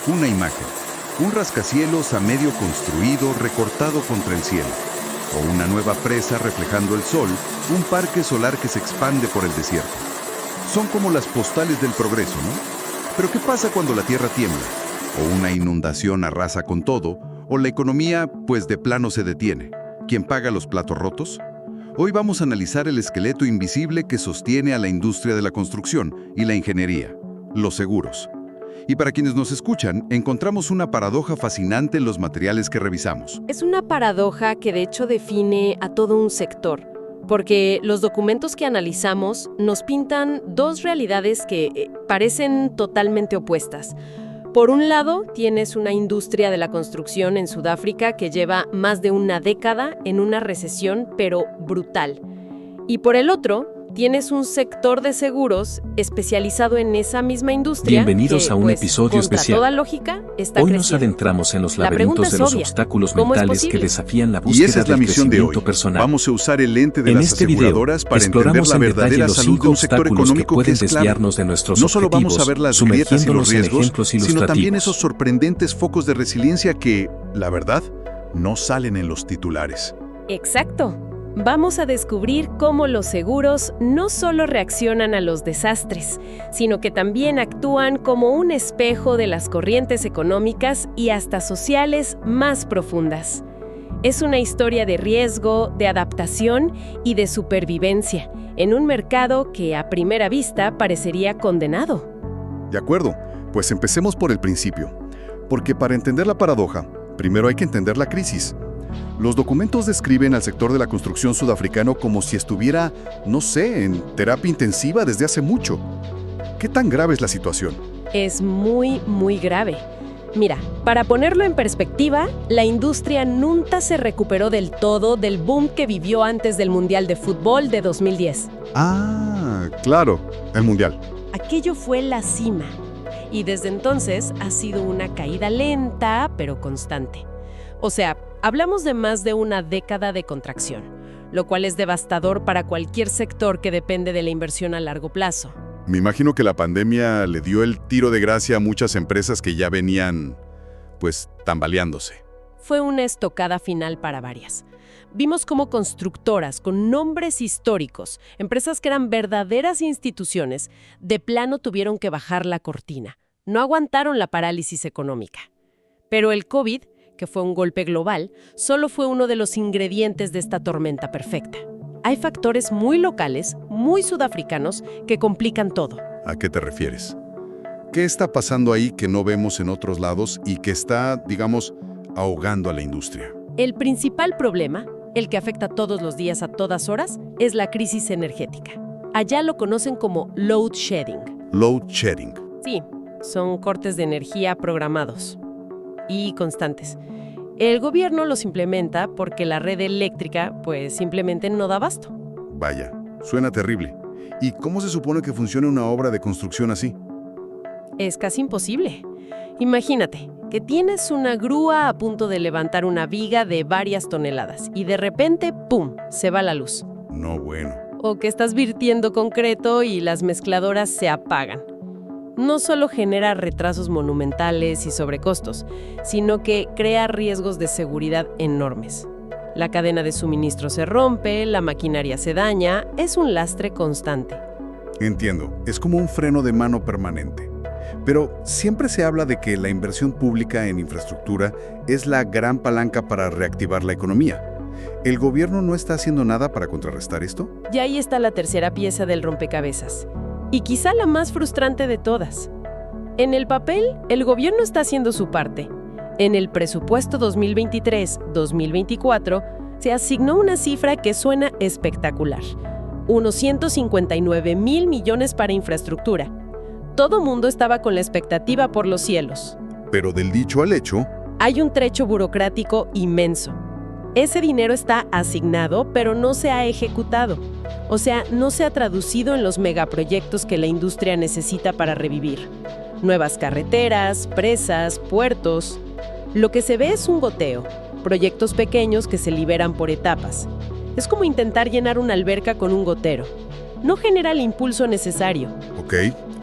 Una imagen, un rascacielos a medio construido recortado contra el cielo, o una nueva presa reflejando el sol, un parque solar que se expande por el desierto. Son como las postales del progreso, ¿no? Pero ¿qué pasa cuando la tierra tiembla? O una inundación arrasa con todo, o la economía, pues de plano se detiene. ¿Quién paga los platos rotos? Hoy vamos a analizar el esqueleto invisible que sostiene a la industria de la construcción y la ingeniería, los seguros. Y para quienes nos escuchan, encontramos una paradoja fascinante en los materiales que revisamos. Es una paradoja que de hecho define a todo un sector, porque los documentos que analizamos nos pintan dos realidades que parecen totalmente opuestas. Por un lado, tienes una industria de la construcción en Sudáfrica que lleva más de una década en una recesión, pero brutal. Y por el otro, tienes un sector de seguros especializado en esa misma industria. Bienvenidos que, a un episodio contra especial. toda lógica, está Hoy creciendo. nos adentramos en los La pregunta laberintos es de los obvia. obstáculos ¿Cómo es mentales que posible? desafían la Y búsqueda esa es la del misión de hoy. crecimiento personal. Vamos a usar el lente de En las este video, aseguradoras para entender exploramos la en detalle verdadera los salud de 5 un sector obstáculos que económico que pueden es clave. desviarnos de nuestros No solo vamos a ver las grietas y los sumergiéndonos en riesgos, ejemplos sino también ilustrativos. esos sorprendentes focos de resiliencia que, la verdad, no salen en los titulares. Exacto. Vamos a descubrir cómo los seguros no solo reaccionan a los desastres, sino que también actúan como un espejo de las corrientes económicas y hasta sociales más profundas. Es una historia de riesgo, de adaptación y de supervivencia, en un mercado que a primera vista parecería condenado. De acuerdo, pues empecemos por el principio. Porque para entender la paradoja, primero hay que entender la crisis. Los documentos describen al sector de la construcción sudafricano como si estuviera, no sé, en terapia intensiva desde hace mucho. ¿Qué tan grave es la situación? Es muy, muy grave. Mira, para ponerlo en perspectiva, la industria nunca se recuperó del todo del boom que vivió antes del Mundial de Fútbol de 2010. Ah, claro, el Mundial. Aquello fue la cima. Y desde entonces ha sido una caída lenta, pero constante. O sea, hablamos de más de una década de contracción, lo cual es devastador para cualquier sector que depende de la inversión a largo plazo. Me imagino que la pandemia le dio el tiro de gracia a muchas empresas que ya venían, pues, tambaleándose. Fue una estocada final para varias. Vimos cómo constructoras con nombres históricos, empresas que eran verdaderas instituciones, de plano tuvieron que bajar la cortina. No aguantaron la parálisis económica. Pero el COVID, que fue un golpe global, solo fue uno de los ingredientes de esta tormenta perfecta. Hay factores muy locales, muy sudafricanos, que complican todo. ¿A qué te refieres? ¿Qué está pasando ahí que no vemos en otros lados y que está, digamos, ahogando a la industria? El principal problema, el que afecta todos los días a todas horas, es la crisis energética. Allá lo conocen como load shedding. Load shedding. Sí, son cortes de energía programados y constantes. El gobierno los implementa porque la red eléctrica, pues, simplemente no da abasto. Vaya, suena terrible. ¿Y cómo se supone que funciona una obra de construcción así? Es casi imposible. Imagínate que tienes una grúa a punto de levantar una viga de varias toneladas y de repente, ¡pum!, se va la luz. No, bueno. O que estás virtiendo concreto y las mezcladoras se apagan. No solo genera retrasos monumentales y sobrecostos, sino que crea riesgos de seguridad enormes. La cadena de suministro se rompe, la maquinaria se daña, es un lastre constante. Entiendo, es como un freno de mano permanente. Pero siempre se habla de que la inversión pública en infraestructura es la gran palanca para reactivar la economía. ¿El gobierno no está haciendo nada para contrarrestar esto? Y ahí está la tercera pieza del rompecabezas. Y quizá la más frustrante de todas. En el papel, el gobierno está haciendo su parte. En el presupuesto 2023-2024 se asignó una cifra que suena espectacular. Unos 159,000 millones para infraestructura. Todo mundo estaba con la expectativa por los cielos. Pero del dicho al hecho, Hay un trecho burocrático inmenso. Ese dinero está asignado, pero no se ha ejecutado. O sea, no se ha traducido en los megaproyectos que la industria necesita para revivir. Nuevas carreteras, presas, puertos. Lo que se ve es un goteo, proyectos pequeños que se liberan por etapas. Es como intentar llenar una alberca con un gotero. No genera el impulso necesario. ok,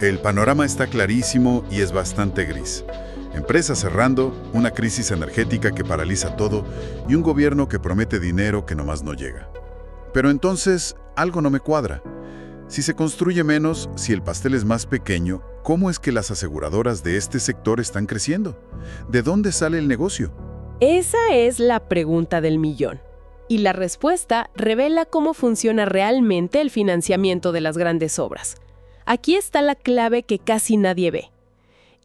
el panorama está clarísimo y es bastante gris. Empresas cerrando, una crisis energética que paraliza todo y un gobierno que promete dinero que nomás no llega. Pero entonces, algo no me cuadra. Si se construye menos, si el pastel es más pequeño, ¿cómo es que las aseguradoras de este sector están creciendo? ¿De dónde sale el negocio? Esa es la pregunta del millón. Y la respuesta revela cómo funciona realmente el financiamiento de las grandes obras. Aquí está la clave que casi nadie ve.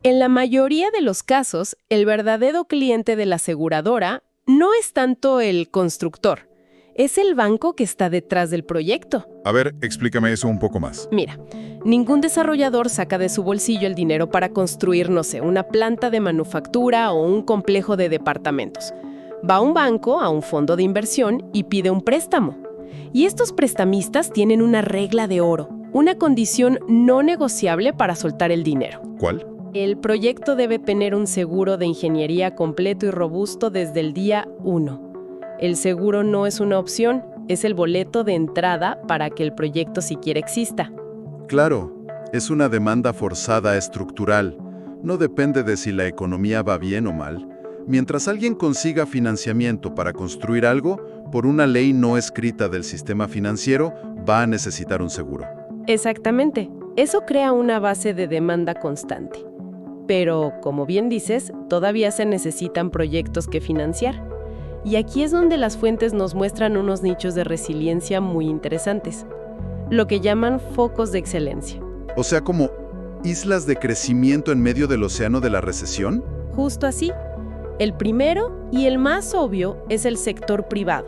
En la mayoría de los casos, el verdadero cliente de la aseguradora no es tanto el constructor, es el banco que está detrás del proyecto. A ver, explícame eso un poco más. Mira, ningún desarrollador saca de su bolsillo el dinero para construir, no sé, una planta de manufactura o un complejo de departamentos. Va a un banco, a un fondo de inversión y pide un préstamo. Y estos prestamistas tienen una regla de oro, una condición no negociable para soltar el dinero. ¿Cuál? El proyecto debe tener un seguro de ingeniería completo y robusto desde el día 1. El seguro no es una opción, es el boleto de entrada para que el proyecto siquiera exista. Claro, es una demanda forzada estructural. No depende de si la economía va bien o mal. Mientras alguien consiga financiamiento para construir algo, por una ley no escrita del sistema financiero, va a necesitar un seguro. Exactamente. Eso crea una base de demanda constante. Pero, como bien dices, todavía se necesitan proyectos que financiar. Y aquí es donde las fuentes nos muestran unos nichos de resiliencia muy interesantes, lo que llaman focos de excelencia. O sea, como islas de crecimiento en medio del océano de la recesión. Justo así. El primero y el más obvio es el sector privado.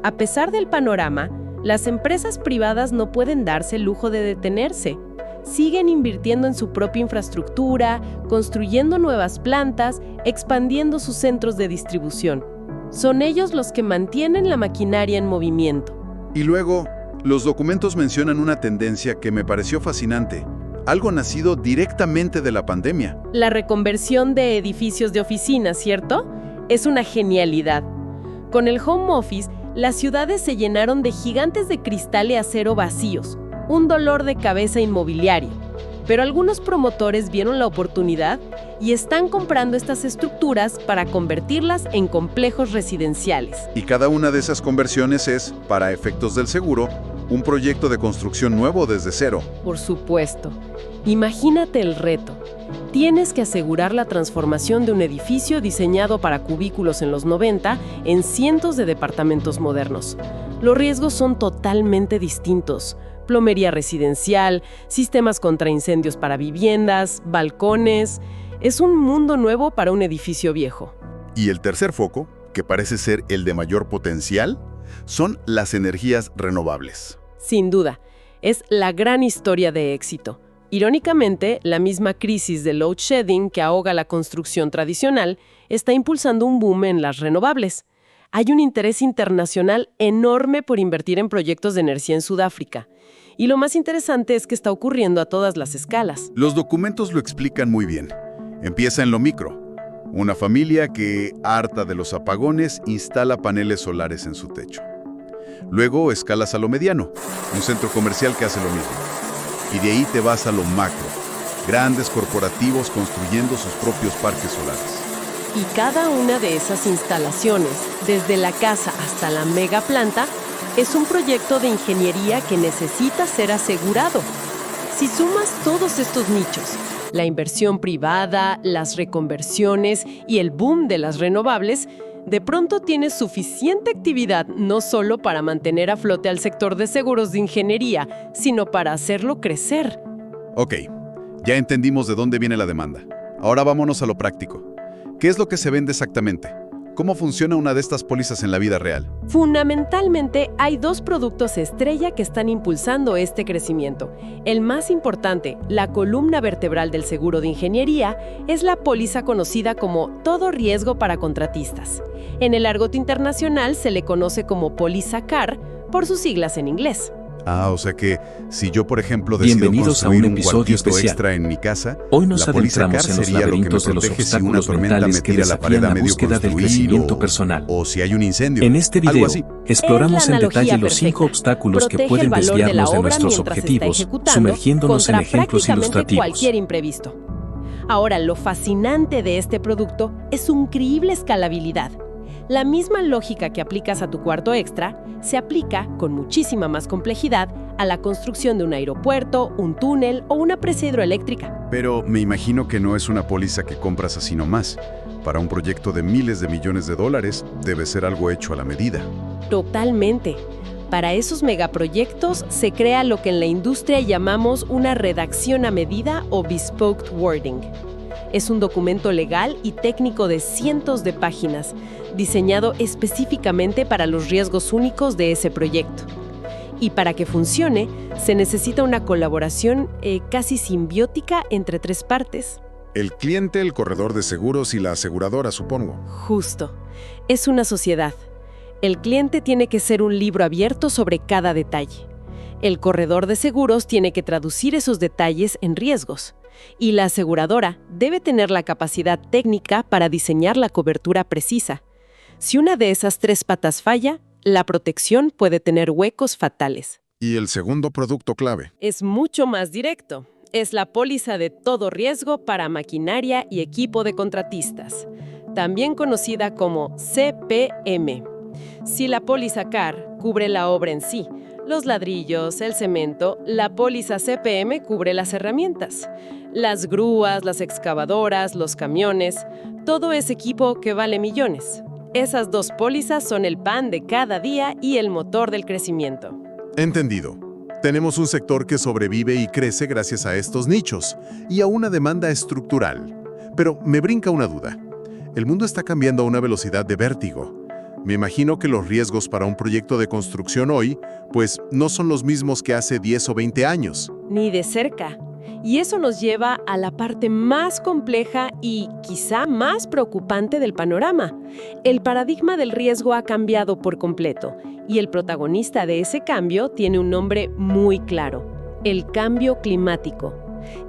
A pesar del panorama, las empresas privadas no pueden darse el lujo de detenerse. Siguen invirtiendo en su propia infraestructura, construyendo nuevas plantas, expandiendo sus centros de distribución. Son ellos los que mantienen la maquinaria en movimiento. Y luego, los documentos mencionan una tendencia que me pareció fascinante. Algo nacido directamente de la pandemia. La reconversión de edificios de oficinas, ¿cierto? Es una genialidad. Con el home office, las ciudades se llenaron de gigantes de cristal y acero vacíos, un dolor de cabeza inmobiliario. Pero algunos promotores vieron la oportunidad y están comprando estas estructuras para convertirlas en complejos residenciales. Y cada una de esas conversiones es, para efectos del seguro, un proyecto de construcción nuevo desde cero. Por supuesto. Imagínate el reto. Tienes que asegurar la transformación de un edificio diseñado para cubículos en los 90 en cientos de departamentos modernos. Los riesgos son totalmente distintos. Plomería residencial, sistemas contra incendios para viviendas, balcones. Es un mundo nuevo para un edificio viejo. Y el tercer foco, que parece ser el de mayor potencial, son las energías renovables. Sin duda, es la gran historia de éxito. Irónicamente, la misma crisis de load shedding que ahoga la construcción tradicional está impulsando un boom en las renovables. Hay un interés internacional enorme por invertir en proyectos de energía en Sudáfrica. Y lo más interesante es que está ocurriendo a todas las escalas. Los documentos lo explican muy bien. Empieza en lo micro. Una familia que, harta de los apagones, instala paneles solares en su techo. Luego escalas a lo mediano, un centro comercial que hace lo mismo. Y de ahí te vas a lo macro, grandes corporativos construyendo sus propios parques solares. Y cada una de esas instalaciones, desde la casa hasta la mega planta, es un proyecto de ingeniería que necesita ser asegurado. Si sumas todos estos nichos, la inversión privada, las reconversiones y el boom de las renovables, de pronto tienes suficiente actividad no solo para mantener a flote al sector de seguros de ingeniería, sino para hacerlo crecer. Ok, ya entendimos de dónde viene la demanda. Ahora vámonos a lo práctico. ¿Qué es lo que se vende exactamente? ¿Cómo funciona una de estas pólizas en la vida real? Fundamentalmente, hay dos productos estrella que están impulsando este crecimiento. El más importante, la columna vertebral del seguro de ingeniería, es la póliza conocida como todo riesgo para contratistas. En el argot internacional se le conoce como póliza CAR por sus siglas en inglés. O sea que si yo, por ejemplo, decido Bienvenidos construir a un un episodio cuartito especial. extra en mi casa, Hoy nos la póliza CAR adentramos en los sería lo que me laberintos de los protege si una obstáculos tormenta me mentales que tira la pared desafían a la medio búsqueda del construir crecimiento personal. o si hay un incendio. En este algo video, así. exploramos Es la en detalle analogía los 5 perfecta. obstáculos que Protege pueden el valor de la desviarnos de obra nuestros mientras se está objetivos, ejecutando sumergiéndonos en contra ejemplos prácticamente ilustrativos. cualquier imprevisto. Ahora, lo fascinante de este producto es su increíble escalabilidad. La misma lógica que aplicas a tu cuarto extra se aplica, con muchísima más complejidad, a la construcción de un aeropuerto, un túnel o una presa hidroeléctrica. Pero me imagino que no es una póliza que compras así nomás. Para un proyecto de miles de millones de dólares, debe ser algo hecho a la medida. Totalmente. Para esos megaproyectos se crea lo que en la industria llamamos una redacción a medida o bespoke wording. Es un documento legal y técnico de cientos de páginas, diseñado específicamente para los riesgos únicos de ese proyecto. Y para que funcione, se necesita una colaboración casi simbiótica entre tres partes. El cliente, el corredor de seguros y la aseguradora, supongo. Justo. Es una sociedad. El cliente tiene que ser un libro abierto sobre cada detalle. El corredor de seguros tiene que traducir esos detalles en riesgos. Y la aseguradora debe tener la capacidad técnica para diseñar la cobertura precisa. Si una de esas tres patas falla, la protección puede tener huecos fatales. ¿Y el segundo producto clave? Es mucho más directo. Es la póliza de todo riesgo para maquinaria y equipo de contratistas, también conocida como CPM. Si la póliza CAR cubre la obra en sí, los ladrillos, el cemento, la póliza CPM cubre las herramientas, las grúas, las excavadoras, los camiones, todo ese equipo que vale millones. Esas dos pólizas son el pan de cada día y el motor del crecimiento. Entendido. Tenemos un sector que sobrevive y crece gracias a estos nichos y a una demanda estructural. Pero me brinca una duda. El mundo está cambiando a una velocidad de vértigo. Me imagino que los riesgos para un proyecto de construcción hoy, pues no son los mismos que hace 10 o 20 años. Ni de cerca. Y eso nos lleva a la parte más compleja y quizá más preocupante del panorama. El paradigma del riesgo ha cambiado por completo y el protagonista de ese cambio tiene un nombre muy claro: el cambio climático.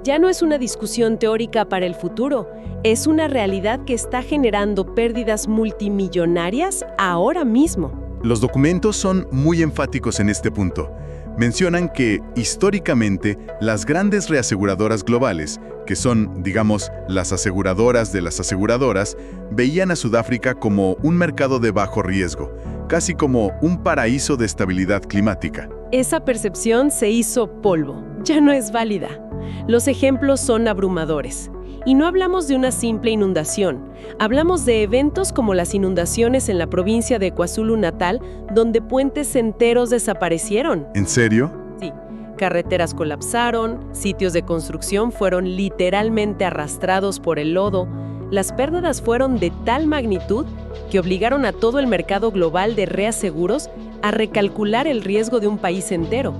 Ya no es una discusión teórica para el futuro, es una realidad que está generando pérdidas multimillonarias ahora mismo. Los documentos son muy enfáticos en este punto. Mencionan que, históricamente, las grandes reaseguradoras globales, que son, digamos, las aseguradoras de las aseguradoras, veían a Sudáfrica como un mercado de bajo riesgo, casi como un paraíso de estabilidad climática. Esa percepción se hizo polvo, ya no es válida. Los ejemplos son abrumadores. Y no hablamos de una simple inundación, hablamos de eventos como las inundaciones en la provincia de KwaZulu-Natal, donde puentes enteros desaparecieron. ¿En serio? Sí, carreteras colapsaron, sitios de construcción fueron literalmente arrastrados por el lodo. Las pérdidas fueron de tal magnitud que obligaron a todo el mercado global de reaseguros a recalcular el riesgo de un país entero.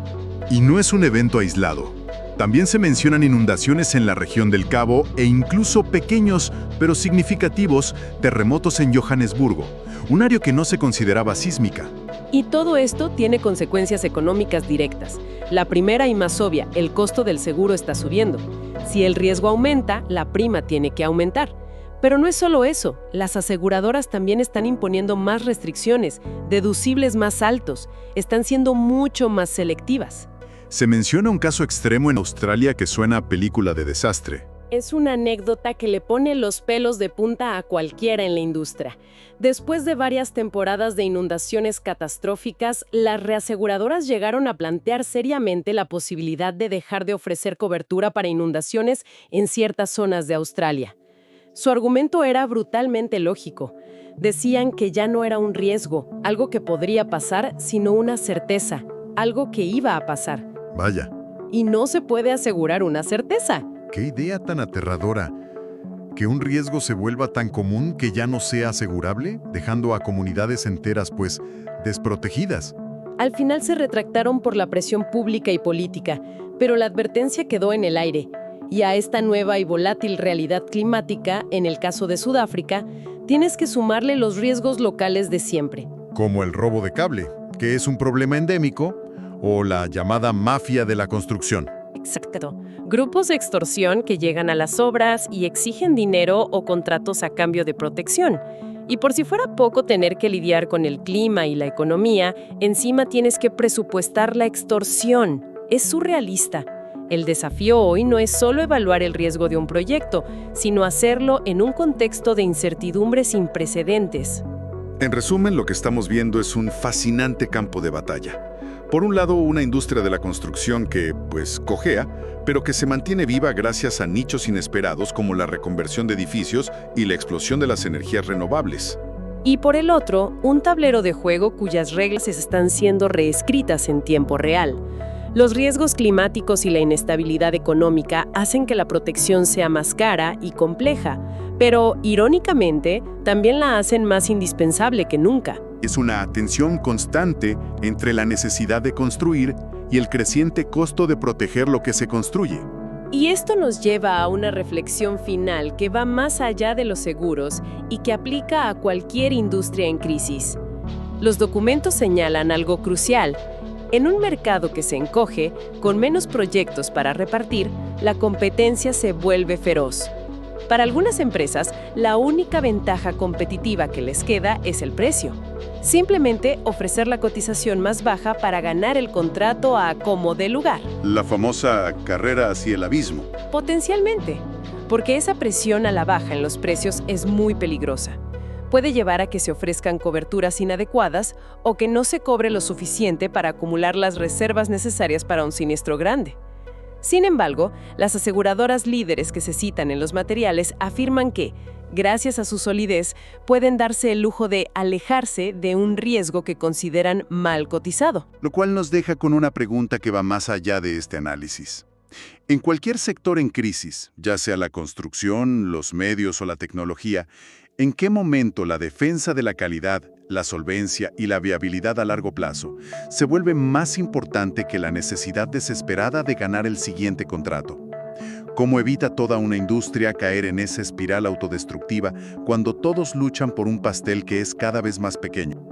Y no es un evento aislado. También se mencionan inundaciones en la región del Cabo e incluso pequeños, pero significativos, terremotos en Johannesburgo, un área que no se consideraba sísmica. Y todo esto tiene consecuencias económicas directas. La primera y más obvia, el costo del seguro está subiendo. Si el riesgo aumenta, la prima tiene que aumentar. Pero no es solo eso, las aseguradoras también están imponiendo más restricciones, deducibles más altos, están siendo mucho más selectivas. Se menciona un caso extremo en Australia que suena a película de desastre. Es una anécdota que le pone los pelos de punta a cualquiera en la industria. Después de varias temporadas de inundaciones catastróficas, las reaseguradoras llegaron a plantear seriamente la posibilidad de dejar de ofrecer cobertura para inundaciones en ciertas zonas de Australia. Su argumento era brutalmente lógico. Decían que ya no era un riesgo, algo que podría pasar, sino una certeza, algo que iba a pasar. Vaya. Y no se puede asegurar una certeza. ¡Qué idea tan aterradora! ¿Que un riesgo se vuelva tan común que ya no sea asegurable, dejando a comunidades enteras, pues, desprotegidas? Al final se retractaron por la presión pública y política, pero la advertencia quedó en el aire. Y a esta nueva y volátil realidad climática, en el caso de Sudáfrica, tienes que sumarle los riesgos locales de siempre. Como el robo de cable, que es un problema endémico, o la llamada mafia de la construcción. Exacto. Grupos de extorsión que llegan a las obras y exigen dinero o contratos a cambio de protección. Y por si fuera poco tener que lidiar con el clima y la economía, encima tienes que presupuestar la extorsión. Es surrealista. El desafío hoy no es solo evaluar el riesgo de un proyecto, sino hacerlo en un contexto de incertidumbre sin precedentes. En resumen, lo que estamos viendo es un fascinante campo de batalla. Por un lado, una industria de la construcción que, cojea, pero que se mantiene viva gracias a nichos inesperados como la reconversión de edificios y la explosión de las energías renovables. Y por el otro, un tablero de juego cuyas reglas están siendo reescritas en tiempo real. Los riesgos climáticos y la inestabilidad económica hacen que la protección sea más cara y compleja, pero, irónicamente, también la hacen más indispensable que nunca. Es una tensión constante entre la necesidad de construir y el creciente costo de proteger lo que se construye. Y esto nos lleva a una reflexión final que va más allá de los seguros y que aplica a cualquier industria en crisis. Los documentos señalan algo crucial. En un mercado que se encoge, con menos proyectos para repartir, la competencia se vuelve feroz. Para algunas empresas, la única ventaja competitiva que les queda es el precio. Simplemente ofrecer la cotización más baja para ganar el contrato a como dé lugar. La famosa carrera hacia el abismo. Potencialmente, porque esa presión a la baja en los precios es muy peligrosa. Puede llevar a que se ofrezcan coberturas inadecuadas o que no se cobre lo suficiente para acumular las reservas necesarias para un siniestro grande. Sin embargo, las aseguradoras líderes que se citan en los materiales afirman que, gracias a su solidez, pueden darse el lujo de alejarse de un riesgo que consideran mal cotizado. Lo cual nos deja con una pregunta que va más allá de este análisis. En cualquier sector en crisis, ya sea la construcción, los medios o la tecnología, ¿en qué momento la defensa de la calidad, la solvencia y la viabilidad a largo plazo se vuelve más importante que la necesidad desesperada de ganar el siguiente contrato? ¿Cómo evita toda una industria caer en esa espiral autodestructiva cuando todos luchan por un pastel que es cada vez más pequeño?